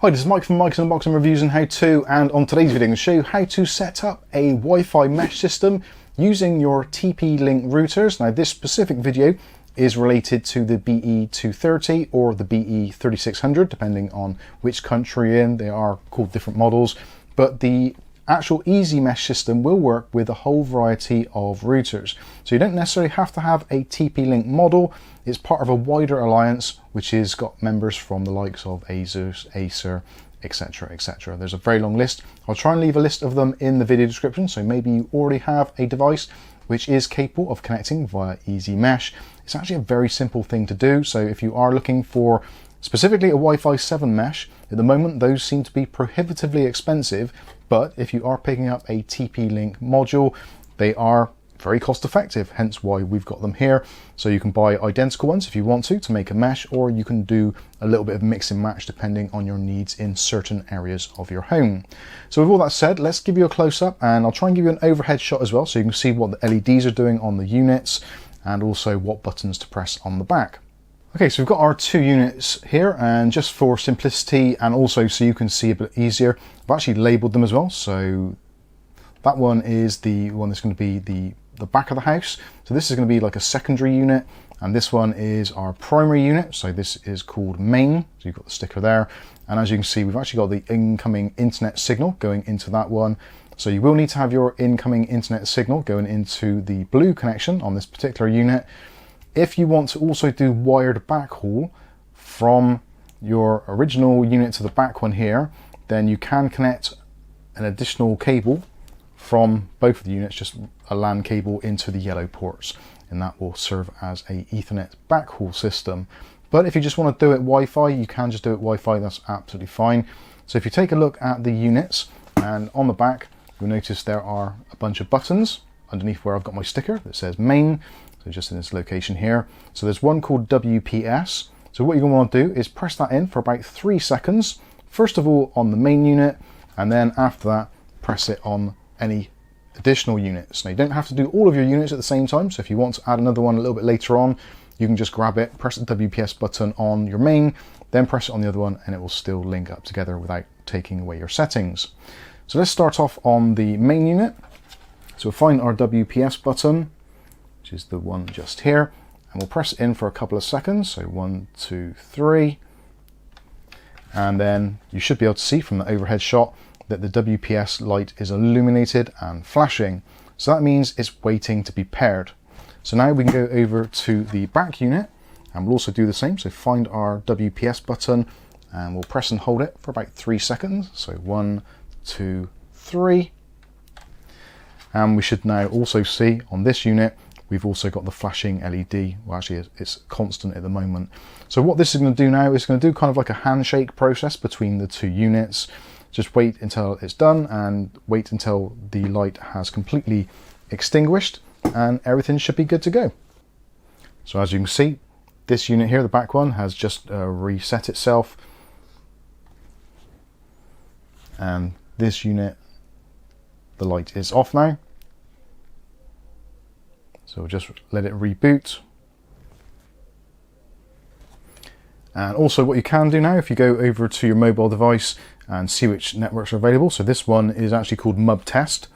Hi, this is Mike from Mike's Unboxing Reviews and How To, and on today's video I'm going to show you how to set up a Wi-Fi mesh system using your TP-link routers. Now this specific video is related to the BE230 or the BE3600, depending on which country you're in. They are called different models, but the actual easymesh system will work with a whole variety of routers. So you don't necessarily have to have a TP-link model. It's part of a wider alliance which has got members from the likes of Asus, Acer, etc, etc. There's a very long list. I'll try and leave a list of them in the video description, so maybe you already have a device which is capable of connecting via easymesh. It's actually a very simple thing to do, so if you are looking for specifically a Wi-Fi 7 mesh, at the moment those seem to be prohibitively expensive, but if you are picking up a TP-link module, they are very cost effective, hence why we've got them here. So you can buy identical ones if you want to make a mesh, or you can do a little bit of mix and match depending on your needs in certain areas of your home. So with all that said, let's give you a close-up, and I'll try and give you an overhead shot as well so you can see what the LEDs are doing on the units and also what buttons to press on the back. Okay, so we've got our two units here, and just for simplicity and also so you can see a bit easier, I've actually labeled them as well. So that one is the one that's going to be the back of the house. So this is going to be like a secondary unit, and this one is our primary unit. So this is called main. So you've got the sticker there. And as you can see, we've actually got the incoming internet signal going into that one. So you will need to have your incoming internet signal going into the blue connection on this particular unit. If you want to also do wired backhaul from your original unit to the back one here, then you can connect an additional cable from both of the units, just a LAN cable into the yellow ports, and that will serve as a Ethernet backhaul system. But if you just want to do it Wi-Fi, you can just do it Wi-Fi, that's absolutely fine. So if you take a look at the units, and on the back, you'll notice there are a bunch of buttons underneath where I've got my sticker that says main. So just in this location here. So there's one called WPS. So what you're going to want to do is press that in for about 3 seconds. First of all on the main unit, and then after that, press it on any additional units. Now you don't have to do all of your units at the same time. So if you want to add another one a little bit later on, you can just grab it, press the WPS button on your main, then press it on the other one, and it will still link up together without taking away your settings. So let's start off on the main unit. So we'll find our WPS button, which is the one just here, and we'll press it in for a couple of seconds. So 1, 2, 3, and then you should be able to see from the overhead shot that the WPS light is illuminated and flashing. So that means it's waiting to be paired. So now we can go over to the back unit, and we'll also do the same. So find our WPS button, and we'll press and hold it for about 3 seconds. So 1, 2, 3. And we should now also see on this unit, we've also got the flashing LED. Well, actually it's constant at the moment. So what this is going to do now is going to do kind of like a handshake process between the two units. Just wait until it's done, and wait until the light has completely extinguished, and everything should be good to go. So as you can see, this unit here, the back one, has just reset itself. And this unit, the light is off now. So we'll just let it reboot. And also what you can do now, if you go over to your mobile device and see which networks are available. So this one is actually called Mub Test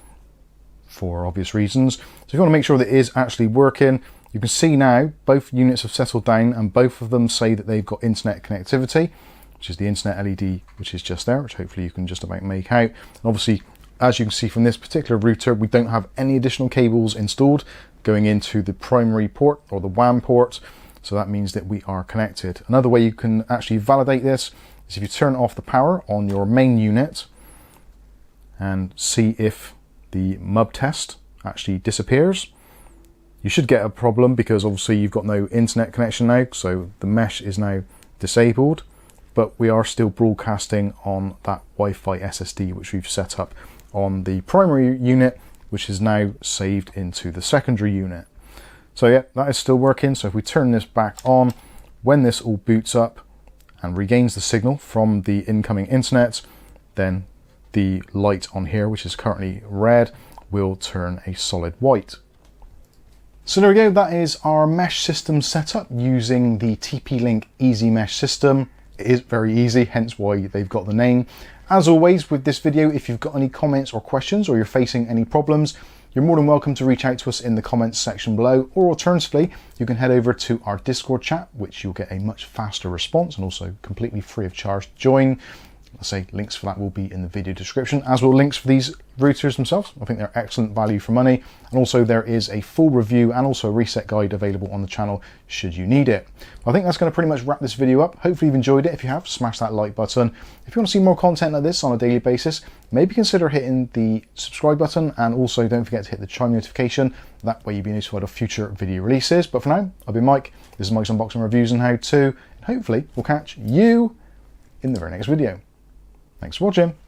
for obvious reasons. So if you want to make sure that it is actually working, you can see now both units have settled down, and both of them say that they've got internet connectivity, which is the internet LED, which is just there, which hopefully you can just about make out. And obviously, as you can see from this particular router, we don't have any additional cables installed going into the primary port or the WAN port. So that means that we are connected. Another way you can actually validate this is if you turn off the power on your main unit and see if the Mub Test actually disappears. You should get a problem because obviously you've got no internet connection now, so the mesh is now disabled, but we are still broadcasting on that Wi-Fi SSD which we've set up on the primary unit, which is now saved into the secondary unit. So yeah, that is still working. So if we turn this back on, when this all boots up and regains the signal from the incoming internet, then the light on here, which is currently red, will turn a solid white. So there we go, that is our mesh system setup using the TP-link easymesh system. It is very easy, hence why they've got the name. As always with this video, if you've got any comments or questions or you're facing any problems, you're more than welcome to reach out to us in the comments section below, or alternatively, you can head over to our Discord chat, which you'll get a much faster response and also completely free of charge to join. I'll say links for that will be in the video description, as will links for these routers themselves. I think they're excellent value for money. And also there is a full review and also a reset guide available on the channel should you need it. I think that's going to pretty much wrap this video up. Hopefully you've enjoyed it. If you have, smash that like button. If you want to see more content like this on a daily basis, maybe consider hitting the subscribe button, and also don't forget to hit the chime notification. That way you'll be notified of future video releases. But for now, I've been Mike. This is Mike's Unboxing Reviews and How To, and hopefully we'll catch you in the very next video. Thanks for watching.